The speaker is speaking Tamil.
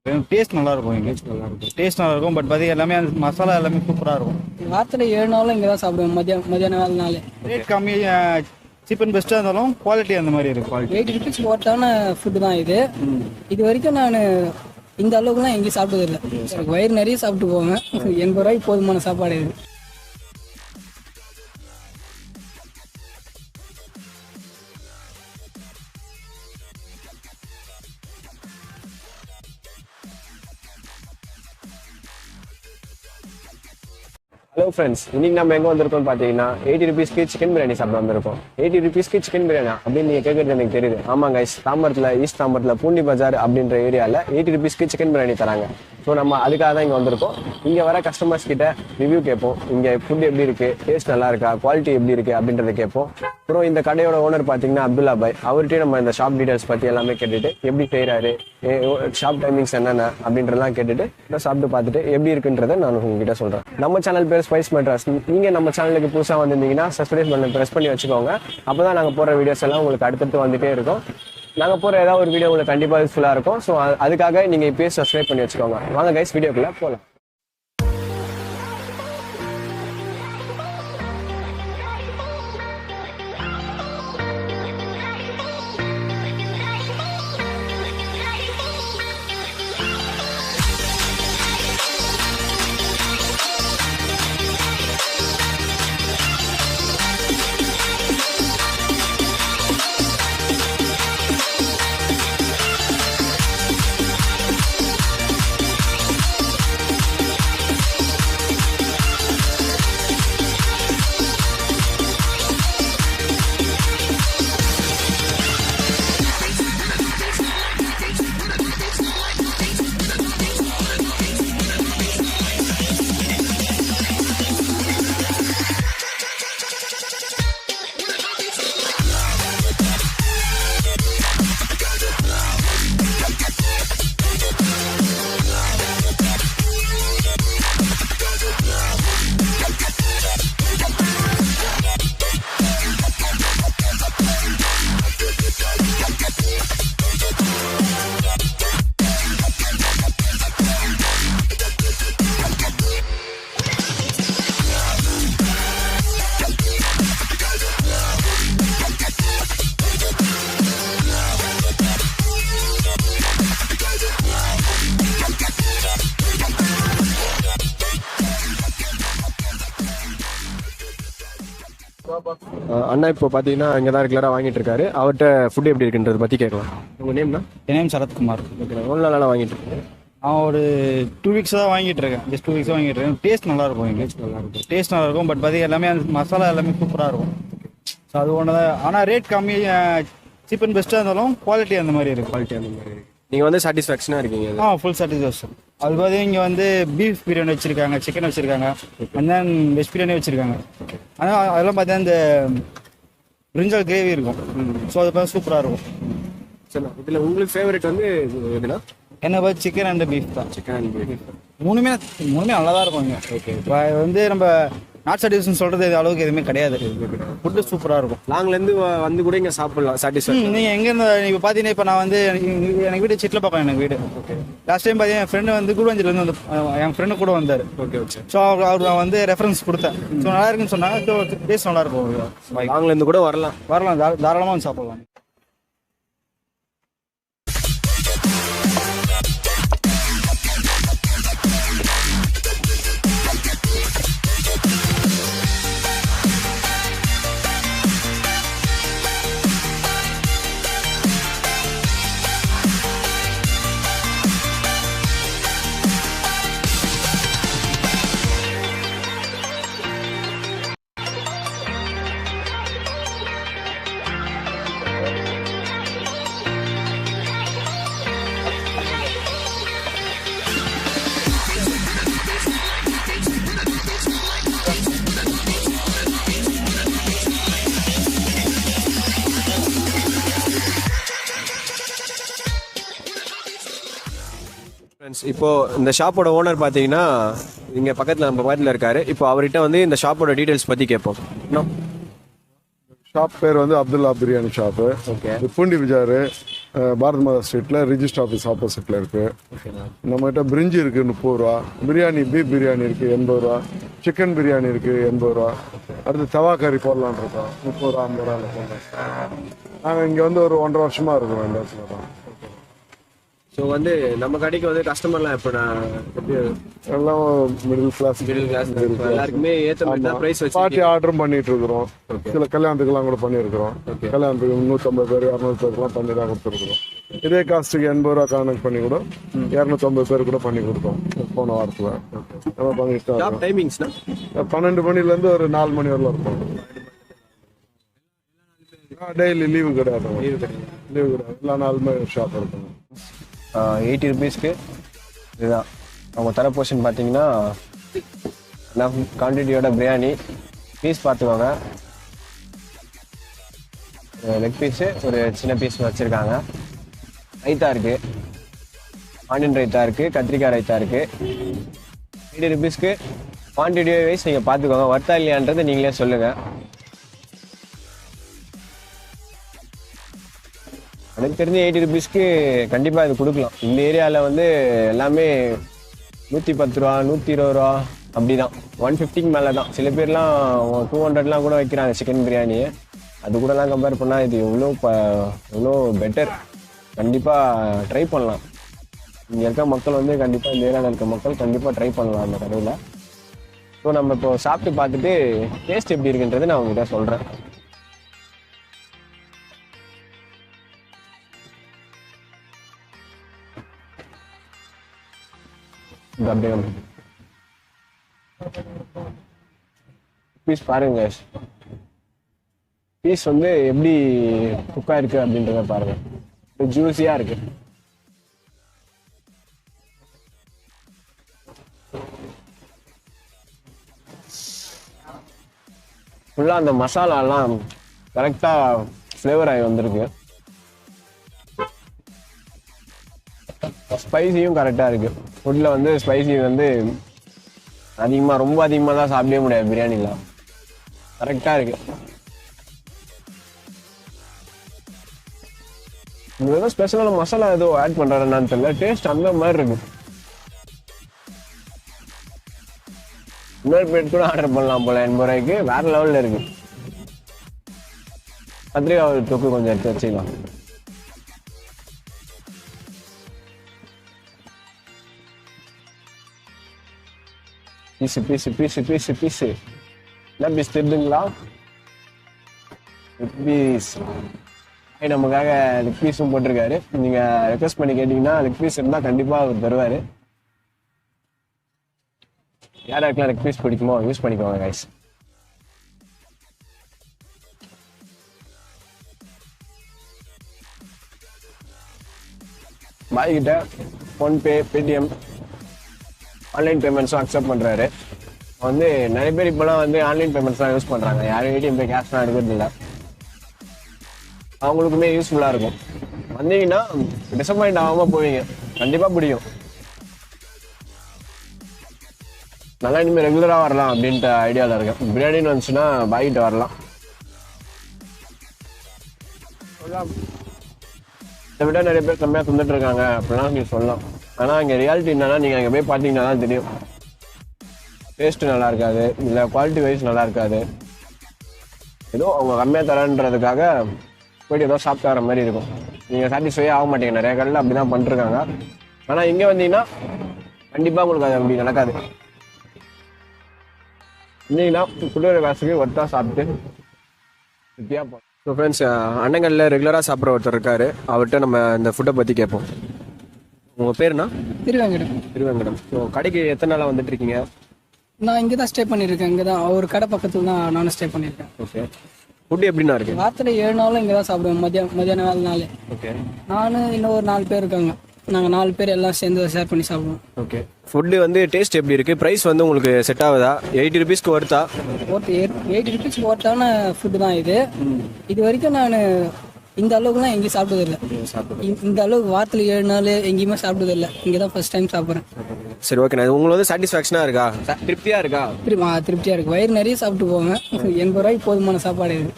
டேஸ்ட் நல்லா இருக்கும். டேஸ்ட் நல்லா இருக்கும். பட் பார்த்தீங்கன்னா எல்லாமே அந்த மசாலா எல்லாமே சூப்பராக இருக்கும். வாரத்தில் 7 நாளும் இங்கே தான் சாப்பிடுவேன். மதியானம் வேலைனாலே ரேட் கம்மி, சீப் அண்ட் பெஸ்ட்டாக இருந்தாலும் குவாலிட்டி அந்த மாதிரி இருக்கும். 80 ருபீஸ் ஒர்த்தான ஃபுட்டு தான் இது. இது வரைக்கும் நான் இந்த அளவுக்குலாம் எங்கேயும் சாப்பிட்டதில்லை. எனக்கு வயிறு நிறைய சாப்பிட்டு போவேன். 80 ரூபாய்க்கு போதுமான சாப்பாடு இது. ஹலோ ஃப்ரெண்ட்ஸ், இன்னைக்கு நம்ம எங்கே வந்திருக்கோம் பார்த்தீங்கன்னா 80 ருபீஸ்க்கு சிக்கன் பிரியாணி சாப்பிட வந்திருக்கோம். 80 ருபீஸ்க்கு சிக்கன் பிரியாணி அப்படின்னு நீங்கள் கேட்குறது எனக்கு தெரியுது. ஆமாம் கைஸ், ஈஸ்ட் தாம்பரத்தில் பூண்டி பஜார் அப்படின்ற ஏரியாவில் 80 ருபீஸ்க்கு சிக்கன் பிரியாணி தராங்க. ஸோ நம்ம அதுக்காக தான் இங்கே வந்திருக்கோம். இங்கே வர கஸ்டமர்ஸ் கிட்ட ரிவ்யூ கேட்போம். இங்கே ஃபுட் எப்படி இருக்குது, டேஸ்ட் நல்லா இருக்கா, குவாலிட்டி எப்படி இருக்குது அப்படின்றத கேட்போம். அப்புறம் இந்த கடையோட ஓனர் பார்த்தீங்கன்னா அப்துல்லா பாய். அவர்கிட்டயே நம்ம இந்த ஷாப் டீடைல்ஸ் பற்றி எல்லாமே கேட்டுட்டு எப்படி செய்கிறாரு, ஷாப் டைமிங்ஸ் என்னென்ன அப்படின்றலாம் கேட்டுட்டு சாப்பிட்டு பார்த்துட்டு எப்படி இருக்குன்றதை நான் உங்ககிட்ட சொல்கிறேன். நம்ம சேனல் பேர் ஸ்பைஸ் மெட்ராஸ். நீங்கள் நம்ம சேனலுக்கு புதுசாக வந்திருந்தீங்கன்னா சப்ஸ்கிரைப் பண்ண ப்ரெஸ் பண்ணி வச்சுக்கோங்க. அப்போ தான் நாங்கள் போகிற வீடியோஸ் எல்லாம் உங்களுக்கு அடுத்தடுத்து வந்துகிட்டே இருக்கும். நாங்கள் போகிற ஏதாவது ஒரு வீடியோ உங்களுக்கு கண்டிப்பாக யூஸ்ஃபுல்லாக இருக்கும். ஸோ அதுக்காக நீங்கள் இப்போயே சப்ஸ்கிரைப் பண்ணி வச்சுக்கோங்க. வாங்க கைஸ், வீடியோக்குள்ளே போகலாம். அண்ணா இப்போ பார்த்தீங்கன்னா இங்கே தான் ரெகுலராக வாங்கிட்டு இருக்காரு. அவர்கிட்ட ஃபுட் எப்படி இருக்குன்றதை பற்றி கேட்கலாம். உங்கள் நேம்னா? என் நேம் சரத்குமார். எவ்வளோ நாளாக வாங்கிட்டு இருக்கேன்? நான் ஒரு 2 வீக்ஸ் தான் வாங்கிட்டு இருக்கேன். ஜஸ்ட் 2 வீக்ஸ் வாங்கிட்டு இருக்கேன். டேஸ்ட் நல்லா இருக்கும். டேஸ்ட் நல்லா இருக்கும். பட் பார்த்தீங்கன்னா எல்லாமே அந்த மசாலா எல்லாமே சூப்பராக இருக்கும். ஸோ அது ஒன்று தான். ஆனால் ரேட் கம்மி, சீப் அண்ட் பெஸ்ட்டாக இருந்தாலும் குவாலிட்டி அந்த மாதிரி இருக்கும். குவாலிட்டி அந்த மாதிரி நீங்கள் வந்து சாட்டிஸ்ஃபேக்ஷனாக இருக்கீங்க? Full satisfaction. அது பார்த்தீங்கன்னா இங்கே வந்து பீஃப் பிரியாணி வச்சுருக்காங்க, சிக்கன் வச்சுருக்காங்க, அண்ட் தென் வெஜ் பிரியாணி வச்சுருக்காங்க. ஆனால் அதெல்லாம் பார்த்தீங்கன்னா இந்த பிரிஞ்சால் கிரேவி இருக்கும். ஸோ அது பார்த்து சூப்பராக இருக்கும். சரி, இதில் உங்களுக்கு ஃபேவரட் வந்து எதுனா? என்ன பார்த்து சிக்கன் அண்ட் பீஃப் தான். சிக்கன் அண்ட் பீஃப் மூணுமே நல்லா தான் இருக்கும் இங்கே. ஓகே, இப்போ வந்து நம்ம நாட் சாட்டிஸ்ஃபேக்ஷன் சொல்கிறது இது அளவுக்கு எதுவுமே கிடையாது. ஃபுட்டு சூப்பராக இருக்கும். லாங்லேருந்து வந்து கூட இங்கே சாப்பிடலாம் சாட்டிஸ்ஃபேக்ஷன். நீங்கள் எங்கேருந்து இப்போ பார்த்தீங்கன்னா இப்போ நான் வந்து எனக்கு வீடு சிட்டில் பார்ப்பேன். எனக்கு வீடு லாஸ்ட் டைம் பார்த்தீங்கன்னா என் ஃப்ரெண்டு வந்து கூடுவாஞ்சிலேருந்து வந்து என் ஃப்ரெண்டு கூட வந்தார். Okay okay. ஸோ அவர் நான் வந்து ரெஃபரன்ஸ் கொடுத்தேன். ஸோ நல்லா இருக்குன்னு சொன்னாங்க. டேஸ்ட் நல்லா இருக்கும். லாங்லேருந்து கூட வரலாம் தாராளமாக வந்து சாப்பிடலாம். இப்போ இந்த ஷாப்போட ஓனர் பார்த்தீங்கன்னா இங்கே பக்கத்தில் நம்ம பக்கத்தில் இருக்காரு. இப்போ அவர்கிட்ட வந்து இந்த ஷாப்போட டீடைல்ஸ் பற்றி கேட்போம். ஷாப் பேர் வந்து அப்துல்லா பிரியாணி ஷாப்பு. ஓகே. பூண்டி பஜாரு. பாரத் மாதா ஸ்ட்ரீட்டில் ரிஜிஸ்டர் ஆஃபீஸ் ஆப்போசிட்டில் இருக்குது. நம்மகிட்ட பிரிஞ்சி இருக்குது 30 ரூபா, பிரியாணி பீஃப் பிரியாணி இருக்குது 80 ரூபா, சிக்கன் பிரியாணி இருக்குது 80 ரூபா. அடுத்து தவா கறி போடலான்னு இருக்கோம் 30 ரூபா 50 ரூபாயில் போடலாம். நாங்கள் இங்கே வந்து ஒரு 1.5 வருஷமாக இருக்கோம் இந்த இடத்துல தான். ஸோ வந்து நம்ம கடைக்கு வந்து கஸ்டமர்லாம் இப்போ நான் எப்படி எல்லாம் மிடில் கிளாஸ் எல்லாருக்குமே ஏற்ற மாதிரி தான் ப்ரைஸ் வச்சு பார்ட்டி ஆர்டரும் பண்ணிட்டு இருக்கிறோம். சில கல்யாணத்துக்குலாம் கூட பண்ணியிருக்கிறோம். கல்யாணத்துக்கு 150 பேர் 200 பேருக்குலாம் பண்ணி தான் கொடுத்துருக்குறோம். இதே காஸ்ட்டுக்கு 80 ரூபா கனெக்ட் பண்ணி கூட 250 பேர் கூட பண்ணி கொடுத்தோம் போன வாரத்தில். நம்ம பண்ணிட்டு தான் டைமிங்ஸ்னா 12 மணிலேருந்து ஒரு 4 மணி வரலாம் இருக்கும். டெய்லி லீவு கிடையாது. எல்லா நாளுமே ஷாப் இருக்கும். 80 ருபீஸ்க்கு இதுதான் அவங்க தர போர்ஷன் பார்த்தீங்கன்னா குவான்டிட்டியோட பிரியாணி பீஸ் பார்த்துக்கோங்க. லெக் பீஸு ஒரு சின்ன பீஸ் வச்சுருக்காங்க. ரைத்தா இருக்குது, ஆனியன் ரைத்தா இருக்குது, கத்திரிக்காய் ரைத்தா இருக்குது. 80 ருபீஸ்க்கு குவான்டிட்டி வைஸ் நீங்கள் பார்த்துக்கோங்க. வர்த்தா இல்லையான்றது நீங்களே சொல்லுங்கள். எனக்கு தெரிஞ்ச 80 ருபீஸ்க்கு கண்டிப்பாக இது கொடுக்கலாம். இந்த ஏரியாவில் வந்து எல்லாமே 110 ரூபா 120 ரூபா அப்படி தான். 150க்கு மேலே தான். சில பேர்லாம் 200லாம் கூட வைக்கிறாங்க சிக்கன் பிரியாணியை. அது கூடலாம் கம்பேர் பண்ணால் இது எவ்வளோ பெட்டர். கண்டிப்பாக ட்ரை பண்ணலாம். இங்கே இருக்க மக்கள் வந்து கண்டிப்பாக இந்த ஏரியாவில் இருக்க மக்கள் கண்டிப்பாக ட்ரை பண்ணலாம் அந்த கடையில். ஸோ நம்ம இப்போ சாப்பிட்டு பார்த்துட்டு டேஸ்ட் எப்படி இருக்குன்றது நான் உங்கள்கிட்ட சொல்கிறேன். அப்படியே பீஸ் பாருங்க. பீஸ் வந்து எப்படி குக்கா இருக்கு அப்படின்றத பாருங்க. ஜூஸியா இருக்கு. ஃபுல்லா அந்த மசாலாலாம் கரெக்டா ஃப்ளேவர் ஆகி வந்திருக்கு. ஸ்பைசியும் கரெக்டாக இருக்குது. ஃபுட்டில் வந்து ஸ்பைசி வந்து ரொம்ப அதிகமாக தான் சாப்பிடவே முடியாது பிரியாணியில். கரெக்டாக இருக்குது. இது ஏதோ ஸ்பெஷலான மசாலா ஏதோ ஆட் பண்ணுறாருன்னு தெரியல. டேஸ்ட் அந்த மாதிரி இருக்கு. இன்னொரு பிளேட் கூட ஆர்டர் பண்ணலாம் போல 80 ரூபாய்க்கு. வேற லெவலில் இருக்கு. கத்திரிக்காய் தொக்கு கொஞ்சம் எடுத்து வச்சுக்கலாம். Piece piece piece piece piece என்ன பீஸ் தெரியுதுங்களா? Leg piece. நமக்காக லெக் பீஸும் போட்டிருக்காரு. நீங்கள் ரெக்வஸ்ட் பண்ணி கேட்டிங்கன்னா லெக் பீஸ் இருந்தால் கண்டிப்பாக அவர் தருவார். யாருக்கெல்லாம் லெக் பீஸ் பிடிக்குமோ யூஸ் பண்ணிக்கோங்க கைஸ். பாய் கிட்ட ஃபோன்பே பேடிஎம் ஆன்லைன் பேமெண்ட்ஸும் அக்செப்ட் பண்ணுறாரு. வந்து நிறைய பேர் இப்போலாம் வந்து ஆன்லைன் பேமெண்ட்ஸ்லாம் யூஸ் பண்ணுறாங்க. யாரும் ஏடிஎம் பே கேஷ்லாம் எடுக்கிறது இல்லை. அவங்களுக்குமே யூஸ்ஃபுல்லாக இருக்கும். வந்தீங்கன்னா டிசப்பாயிண்ட் ஆகாமல் போவீங்க. கண்டிப்பாக பிடிக்கும். நல்லா இனிமேல் ரெகுலராக வரலாம் அப்படின்ட்டு ஐடியாவில் இருக்கேன். பிரியாணின்னு வந்துச்சுன்னா பாய்கிட்ட வரலாம். இதை விட நிறைய பேர் கம்மியாக தந்துட்டு இருக்காங்க அப்படிலாம் நீங்கள் சொல்லலாம். ஆனால் இங்கே ரியாலிட்டி என்னன்னா நீங்கள் அங்கே போய் பார்த்தீங்கன்னா தான் தெரியும். டேஸ்ட்டு நல்லா இருக்காது, இல்லை குவாலிட்டி வைஸ் நல்லா இருக்காது. ஏதோ அவங்க கம்மியாக தரன்றதுக்காக போய்ட்டு ஏதோ சாப்பிட்டு வர மாதிரி இருக்கும். நீங்கள் சாட்டிஸ்ஃபையே ஆக மாட்டீங்க. நிறைய கடையில் அப்படி தான் பண்ணிருக்காங்க. ஆனால் இங்கே வந்தீங்கன்னா கண்டிப்பாக உங்களுக்கு அது அப்படி நடக்காது. வந்தீங்கன்னா குளிர காசுக்கு ஒருத்தா சாப்பிட்டு திருப்தியாக போகும். ஸோ ஃப்ரெண்ட்ஸ், அண்ணங்களில் ரெகுலராக சாப்பிட்ற ஒருத்தர் இருக்காரு. அவர்கிட்ட நம்ம இந்த ஃபுட்டை பற்றி கேட்போம். உங்கள் பேருண்ணா? திருவேங்கடம். திருவேங்கடம். ஸோ கடைக்கு எத்தனை நாளாக வந்துட்டு இருக்கீங்க? நான் இங்கே தான் ஸ்டே பண்ணியிருக்கேன். இங்கே தான் ஒரு கடை பக்கத்தில் தான் நானும் ஸ்டே பண்ணியிருக்கேன். ஓகே. ஃபுட்டு எப்படின்னா இருக்கு? வாரத்தில் 7 நாளும் இங்கே தான் சாப்பிடுவேன். மதியான வேலை நாள். ஓகே. நான் இன்னும் ஒரு 4 பேர் இருக்காங்க. நாங்கள் 4 பேர் எல்லாம் சேர்ந்து ஷேர் பண்ணி சாப்பிடுவோம். ஓகே. ஃபுட்டு வந்து டேஸ்ட் எப்படி இருக்குது? ப்ரைஸ் வந்து உங்களுக்கு செட் ஆகுதா? 80 ருபீஸ்க்கு ஒருத்தா? 80 ருபீஸ்க்கு ஒருத்தான ஃபுட்டு தான் இது. இது வரைக்கும் நான் இந்த அளவுக்குலாம் எங்கேயும் சாப்பிட்டதில்லை. இந்த அளவுக்கு வாரத்தில் 7 நாள் எங்கேயுமே சாப்பிட்டதில்லை. இங்கே தான் ஃபர்ஸ்ட் டைம் சாப்பிட்றேன். சரி, ஓகே. உங்களுக்கு வந்து சாட்டிஸ்ஃபேக்ஷனாக இருக்கா? திருப்தியாக இருக்கா? திருப்தியாக இருக்குது. வயிறு நிறைய சாப்பிட்டு போவேன். 80 ரூபாய்க்கு போதுமான சாப்பாடு இது.